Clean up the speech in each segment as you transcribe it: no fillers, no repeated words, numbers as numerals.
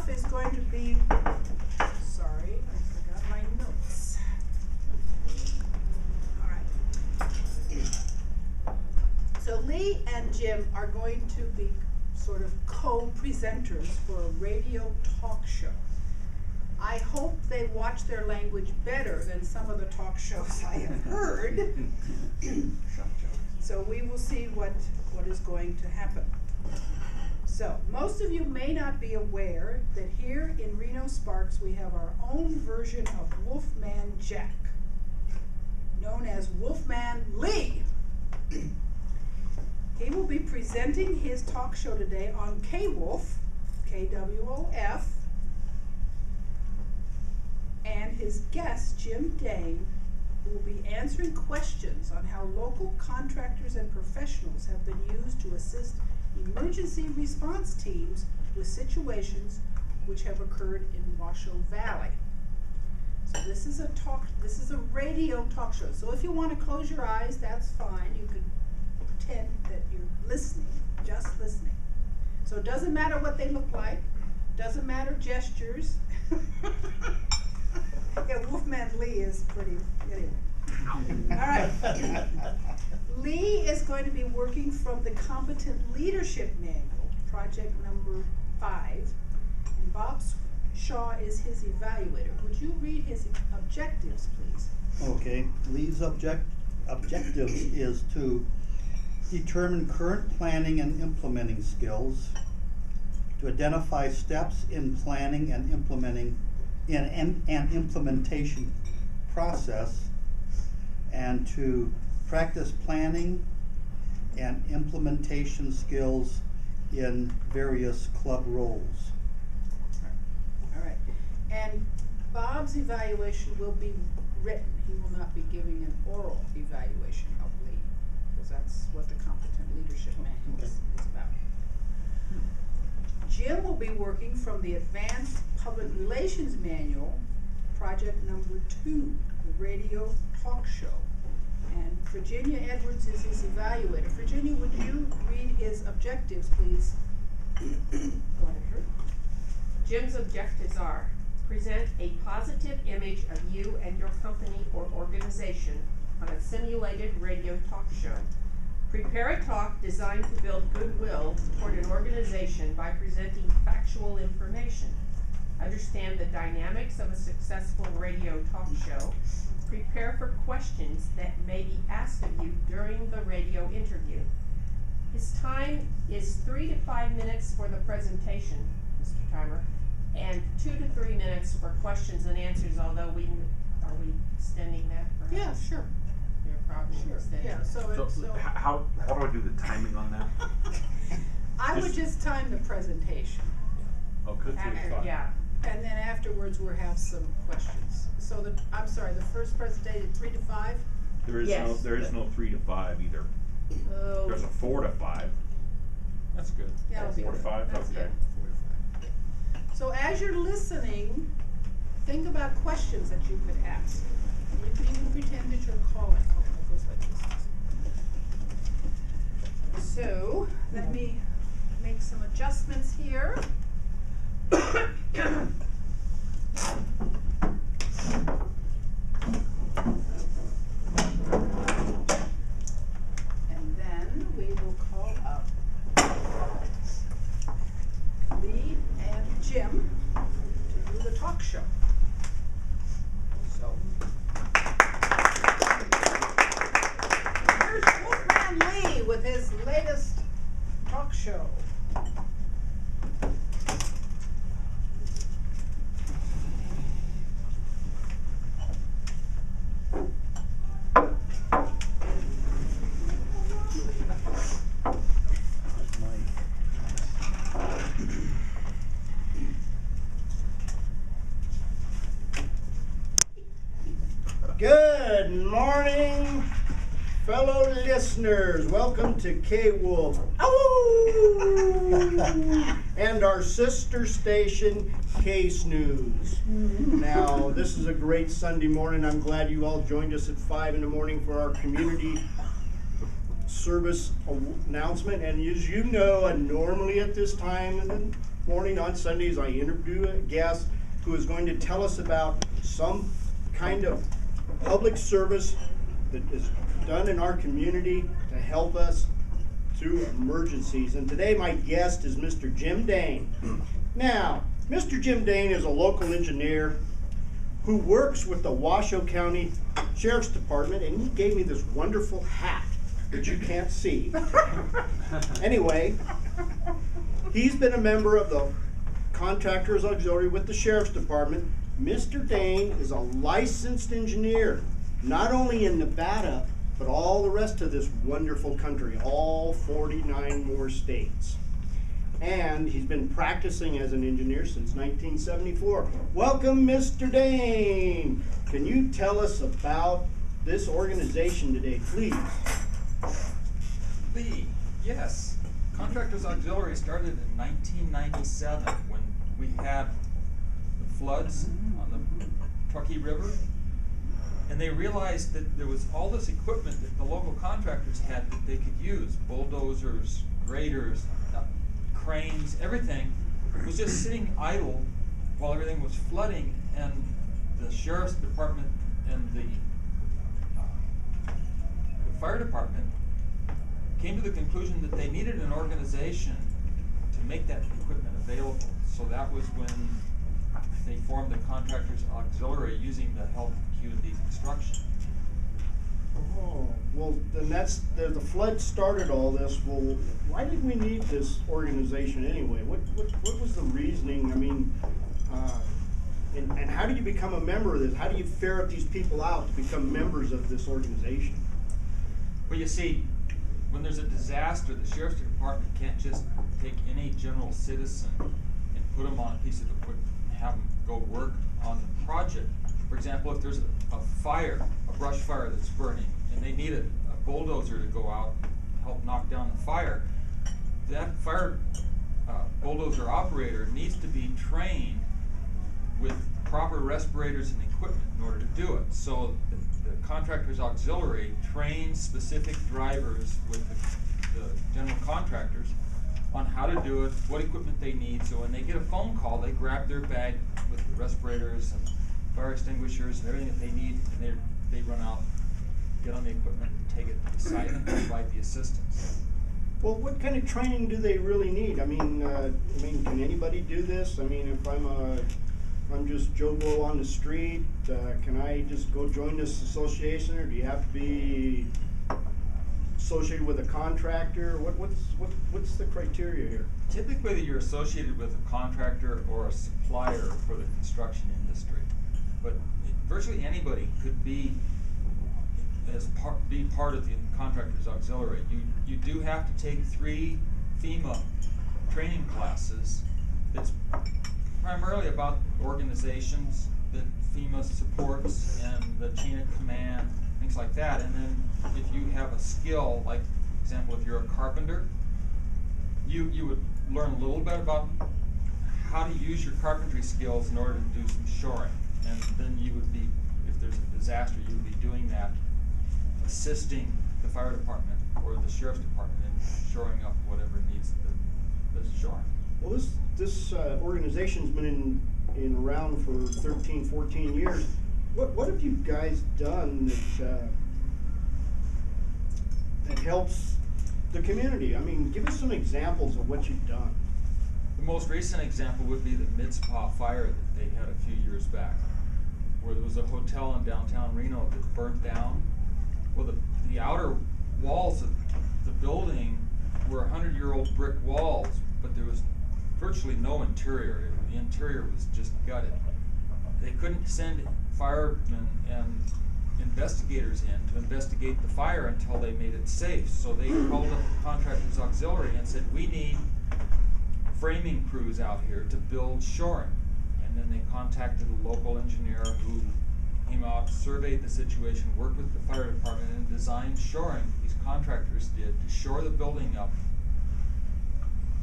Ruff is going to be, sorry, I forgot my notes. All right. So Lee and Jim are going to be sort of co-presenters for a radio talk show. I hope they watch their language better than some of the talk shows I have heard. So we will see what is going to happen. So most of you may not be aware that here in Reno Sparks we have our own version of Wolfman Jack, known as Wolfman Lee. He will be presenting his talk show today on K-Wolf, KWOF, and his guest, Jim Dane, will be answering questions on how local contractors and professionals have been used to assist emergency response teams with situations which have occurred in Washoe Valley. So this is a radio talk show. So if you want to close your eyes, that's fine. You could pretend that you're listening, just listening. So it doesn't matter what they look like, doesn't matter gestures. Yeah, Wolfman Lee is pretty, anyway. All right. Lee is going to be working from the Competent Leadership Manual, project number 5, and Bob Shaw is his evaluator. Would you read his objectives, please? Okay. Lee's objectives is to determine current planning and implementing skills, to identify steps in planning and implementing implementation process, and to practice planning and implementation skills in various club roles. All right. And Bob's evaluation will be written. He will not be giving an oral evaluation of Lee, because that's what the Competent Leadership Manual is about. Jim will be working from the Advanced Public Relations Manual, project number 2, the radio talk show. And Virginia Edwards is his evaluator. Virginia, would you read his objectives, please? Go ahead, Kurt. Jim's objectives are: present a positive image of you and your company or organization on a simulated radio talk show. Prepare a talk designed to build goodwill toward an organization by presenting factual information. Understand the dynamics of a successful radio talk show. Prepare for questions that may be asked of you during the radio interview. His time is 3 to 5 minutes for the presentation, Mr. Timer, and 2 to 3 minutes for questions and answers, although are we extending that perhaps? Yeah, sure. Your problem Sure. extending. Yeah, so How do I do the timing on that? I would just time the presentation. Oh, good. Yeah. And then afterwards we'll have some questions. So I'm sorry, the first presentation, 3 to 5? There is Yes. no 3 to 5 either. Oh. There's a 4 to 5. That's good. Yeah, it'll be 4 to good. 5. That's Okay. good. 4 to 5. So as you're listening, think about questions that you could ask. And you can even pretend that you're calling. Oh, it goes like this. So let me make some adjustments here. And then we will call up Lee and Jim to do the talk show. So here's Wolfman Lee with his latest talk show. Good morning, fellow listeners. Welcome to K-Wolf. And our sister station, K-Snooze. Now, this is a great Sunday morning. I'm glad you all joined us at 5 in the morning for our community service announcement. And as you know, normally at this time morning on Sundays I interview a guest who is going to tell us about some kind of public service that is done in our community to help us through emergencies. And today my guest is Mr. Jim Dane. Now, Mr. Jim Dane is a local engineer who works with the Washoe County Sheriff's Department, and he gave me this wonderful hat that you can't see. Anyway, he's been a member of the Contractors Auxiliary with the Sheriff's Department. Mr. Dane is a licensed engineer, not only in Nevada, but all the rest of this wonderful country, all 49 more states. And he's been practicing as an engineer since 1974. Welcome, Mr. Dane. Can you tell us about this organization today, please? Lee, yes. Contractors Auxiliary started in 1997 when we had the floods on the Truckee River. And they realized that there was all this equipment that the local contractors had that they could use. Bulldozers, graders, cranes, everything was just sitting idle while everything was flooding, and the Sheriff's Department and the Fire Department came to the conclusion that they needed an organization to make that equipment available. So that was when they formed the Contractors Auxiliary using the help of Q&D Construction. Oh, well, then that's, the flood started all this. Well, why did we need this organization anyway? What was the reasoning? I mean, and how do you become a member of this? How do you ferret these people out to become members of this organization? Well, you see, when there's a disaster, the Sheriff's Department can't just take any general citizen and put them on a piece of equipment and have them go work on the project. For example, if there's a fire, a brush fire that's burning, and they need a bulldozer to go out and help knock down the fire, that fire bulldozer operator needs to be trained with proper respirators and equipment in order to do it. So the Contractors Auxiliary trains specific drivers with the general contractors on how to do it, what equipment they need, so when they get a phone call, they grab their bag with the respirators and fire extinguishers and everything that they need, and they run out, get on the equipment, and take it to the site and provide the assistance. Well, what kind of training do they really need? I mean, can anybody do this? I mean, if I'm just Joe Blow on the street, can I just go join this association, or do you have to be associated with a contractor? What's the criteria here? Typically, you're associated with a contractor or a supplier for the construction industry, but virtually anybody could be part of the Contractors Auxiliary. You do have to take 3 FEMA training classes. That's primarily about organizations that FEMA supports and the chain of command, things like that. And then if you have a skill, like for example, if you're a carpenter, you would learn a little bit about how to use your carpentry skills in order to do some shoring. And then you would be, if there's a disaster, you would be doing that, assisting the fire department or the sheriff's department in shoring up whatever needs the shoring. Well, this organization's been in around for 13, 14 years. What have you guys done that helps the community? I mean, give us some examples of what you've done. The most recent example would be the Mid-Spa fire that they had a few years back, where there was a hotel in downtown Reno that burnt down. Well, the outer walls of the building were 100-year-old brick walls, but there was virtually no interior. The interior was just gutted. They couldn't send firemen and investigators in to investigate the fire until they made it safe. So they called up the Contractors Auxiliary and said, we need framing crews out here to build shoring. And then they contacted a local engineer who came out, surveyed the situation, worked with the fire department, and designed shoring. These contractors did to shore the building up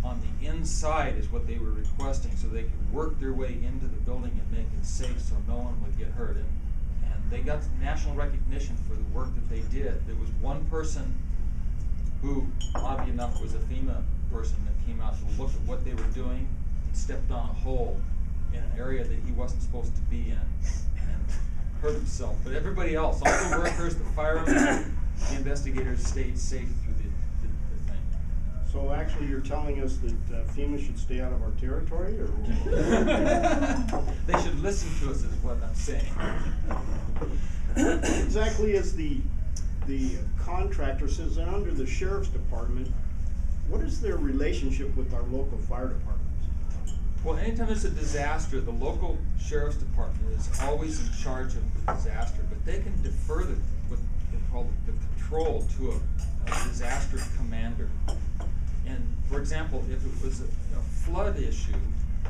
on the inside is what they were requesting, so they could work their way into the building and make it safe so no one would get hurt. And they got national recognition for the work that they did. There was one person who, oddly enough, was a FEMA person that came out to look at what they were doing. and stepped on a hole in an area that he wasn't supposed to be in and hurt himself. But everybody else, all the workers, the firemen, the investigators stayed safe through the thing. So actually, you're telling us that FEMA should stay out of our territory, or? They should listen to us is what I'm saying. Exactly as the contractor says, they're under the sheriff's department, what is their relationship with our local fire departments? Well, anytime there's a disaster, the local sheriff's department is always in charge of the disaster, but they can defer what they call the control to a disaster commander. And for example, if it was a flood issue,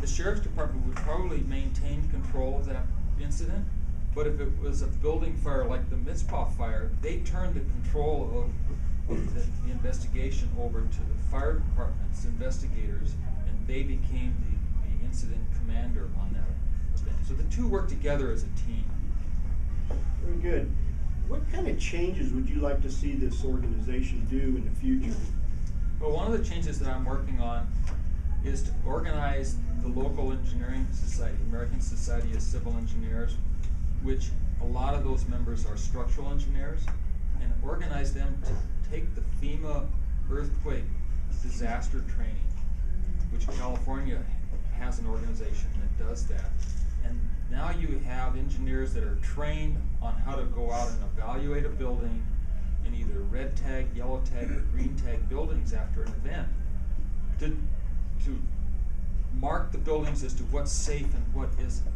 the sheriff's department would probably maintain control of that incident. But if it was a building fire like the Mizpah fire, they turned the control of the investigation over to the fire department's investigators, and they became the incident commander on that event. So the two work together as a team. Very good. What kind of changes would you like to see this organization do in the future? Well, one of the changes that I'm working on is to organize the local engineering society, American Society of Civil Engineers, which a lot of those members are structural engineers, and organize them to take the FEMA earthquake disaster training, which California has an organization that does that. And now you have engineers that are trained on how to go out and evaluate a building and either red tag, yellow tag, or green tag buildings after an event to mark the buildings as to what's safe and what isn't.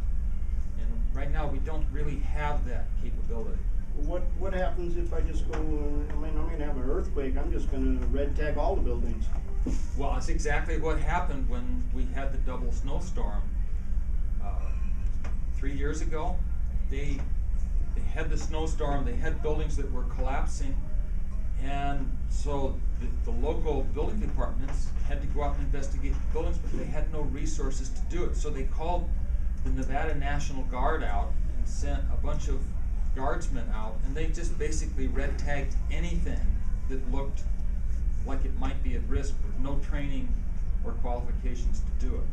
And right now we don't really have that capability. What happens if I just go, I'm going to have an earthquake, I'm just going to red tag all the buildings? Well, that's exactly what happened when we had the double snowstorm 3 years ago. They had the snowstorm, they had buildings that were collapsing, and so the local building departments had to go out and investigate the buildings, but they had no resources to do it. So they called the Nevada National Guard out and sent a bunch of guardsmen out, and they just basically red tagged anything that looked like it might be at risk with no training or qualifications to do it.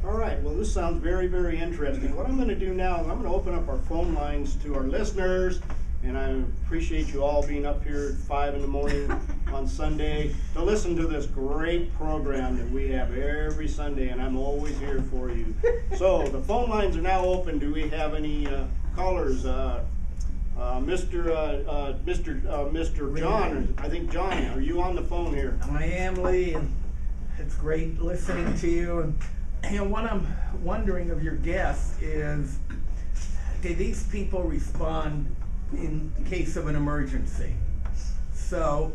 All right, well, this sounds very, very interesting. What I'm going to do now is I'm going to open up our phone lines to our listeners, and I appreciate you all being up here at 5 in the morning on Sunday to listen to this great program that we have every Sunday, and I'm always here for you. So the phone lines are now open. Do we have any callers? Mr. John, I think John, are you on the phone here? I am, Lee, and it's great listening to you. And what I'm wondering of your guests is, do these people respond in case of an emergency? So,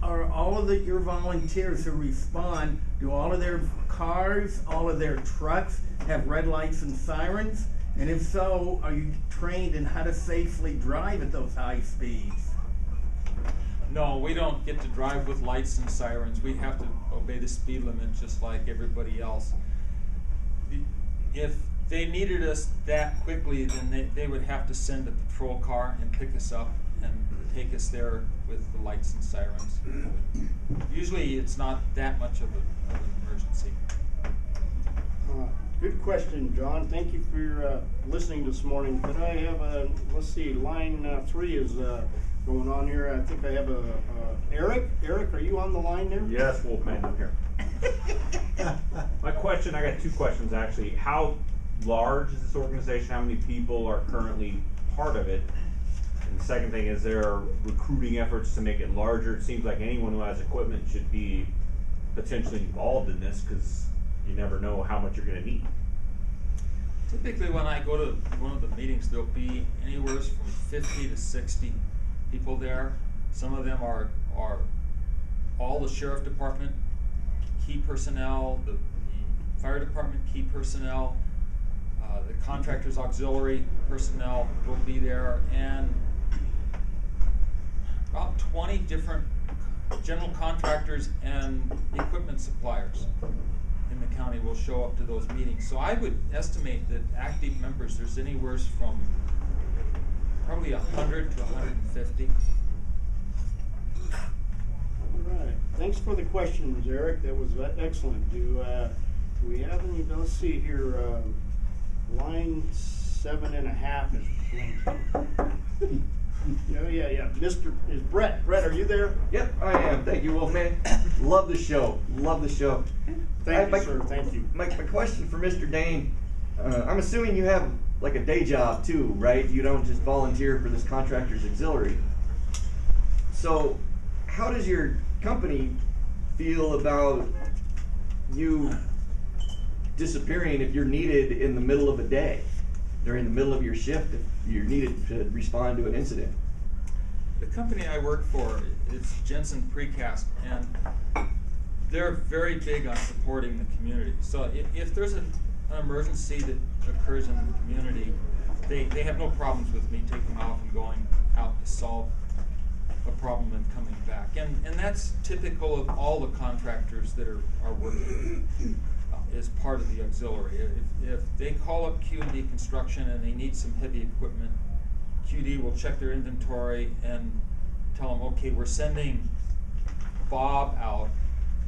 are all of your volunteers who respond, do all of their cars, all of their trucks have red lights and sirens? And if so, are you trained in how to safely drive at those high speeds? No, we don't get to drive with lights and sirens. We have to obey the speed limit just like everybody else. If they needed us that quickly, then they would have to send a patrol car and pick us up and take us there with the lights and sirens. Usually it's not that much of an emergency. Good question, John. Thank you for listening this morning. Could I have let's see, line 3 is going on here. I think I have Eric. Eric, are you on the line there? Yes, Wolfman, I'm here. My question, I got 2 questions actually. How large is this organization? How many people are currently part of it? And the second thing, is there recruiting efforts to make it larger? It seems like anyone who has equipment should be potentially involved in this, because you never know how much you're going to need. Typically when I go to one of the meetings, there'll be anywhere from 50 to 60 people there. Some of them are all the sheriff department key personnel, the fire department key personnel, the contractors auxiliary personnel will be there, and about 20 different general contractors and equipment suppliers in the county will show up to those meetings. So I would estimate that active members, there's anywhere from probably 100 to 150. All right. Thanks for the questions, Eric. That was excellent. Do we have any? Let's see here. Line 7.5 is blinking. Yeah. Mr. is Brett. Brett, are you there? Yep, I am. Thank you, Wolfman. Love the show. Love the show. Thank you, sir. Thank you. My question for Mr. Dane, I'm assuming you have like a day job too, right? You don't just volunteer for this contractor's auxiliary. So how does your company feel about you disappearing if you're needed in the middle of a day, during the middle of your shift, if you're needed to respond to an incident? The company I work for is Jensen Precast, and they're very big on supporting the community. So if there's an emergency that occurs in the community, they have no problems with me taking off and going out to solve a problem and coming back. And that's typical of all the contractors that are working as part of the auxiliary. If they call up Q&D Construction and they need some heavy equipment, QD will check their inventory and tell them, okay, we're sending Bob out.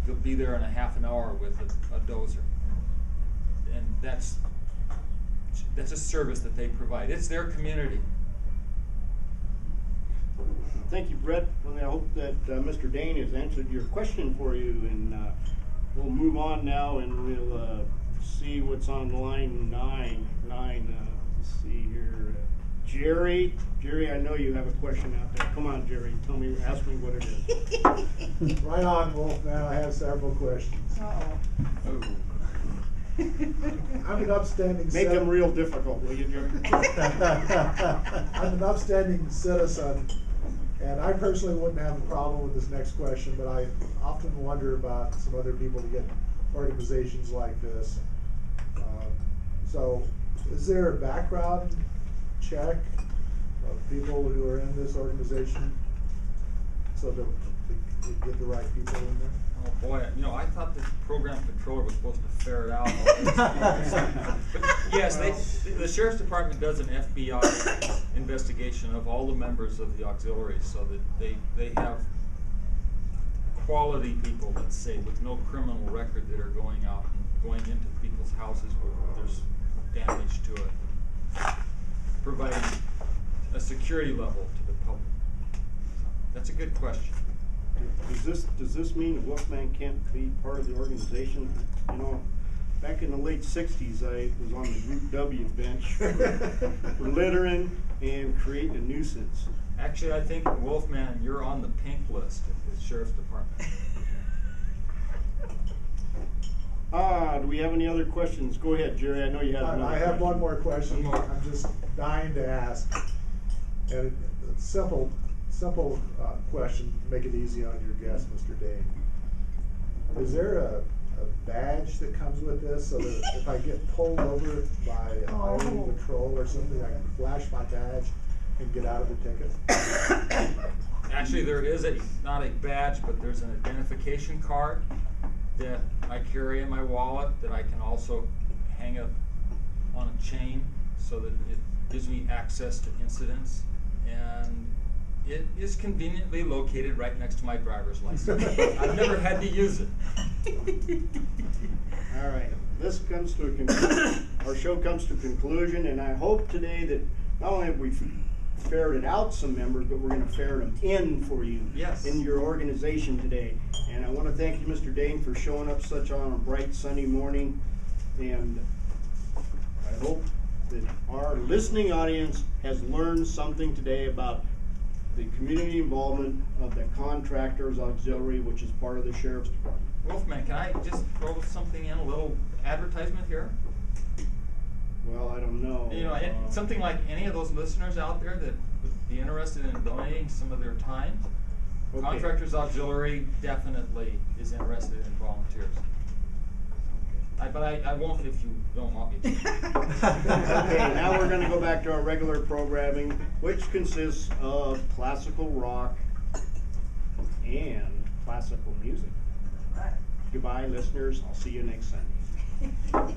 He'll be there in a half an hour with a dozer. And that's a service that they provide. It's their community. Thank you, Brett. Well, I hope that Mr. Dane has answered your question for you, and we'll move on now, and we'll see what's on line 9. Let's see here. Jerry, I know you have a question out there. Come on, Jerry. Ask me what it is. Right on, Wolfman. I have several questions. Oh. I'm an upstanding Make them real difficult, will you, Jerry? I'm an upstanding citizen, and I personally wouldn't have a problem with this next question, but I often wonder about some other people to get organizations like this. So, is there a background check of people who are in this organization so that we get the right people in there? Oh boy, I thought the program controller was supposed to ferret out all this. But yes, the Sheriff's Department does an FBI investigation of all the members of the auxiliaries, so that they have quality people, let's say, with no criminal record that are going out and going into people's houses where there's damage to it, providing a security level to the public. That's a good question. Does this mean that Wolfman can't be part of the organization? Back in the late 60s, I was on the Group W bench for littering and creating a nuisance. Actually, I think, Wolfman, you're on the pink list of the Sheriff's Department. Do we have any other questions? Go ahead, Jerry. I know you have another I have question. one more question. One more. I'm just dying to ask. And it's simple question to make it easy on your guest, Mr. Dane. Is there a badge that comes with this so that if I get pulled over by a highway patrol or something, I can flash my badge and get out of the ticket? Actually, there is not a badge, but there's an identification card that I carry in my wallet that I can also hang up on a chain so that it gives me access to incidents. And it is conveniently located right next to my driver's license. I've never had to use it. All right. This comes to a conclusion. Our show comes to a conclusion, and I hope today that not only have we ferreted out some members, but we're going to ferret them in for you. Yes. In your organization today. And I want to thank you, Mr. Dane, for showing up such on a bright sunny morning. And I hope that our listening audience has learned something today about the community involvement of the Contractors Auxiliary, which is part of the Sheriff's Department. Wolfman, can I just throw something in, a little advertisement here? Well, I don't know. Something like any of those listeners out there that would be interested in donating some of their time. Okay. Contractors Auxiliary definitely is interested in volunteers. But I won't if you don't want me to. Okay, now we're going to go back to our regular programming, which consists of classical rock and classical music. Right. Goodbye, listeners. I'll see you next Sunday.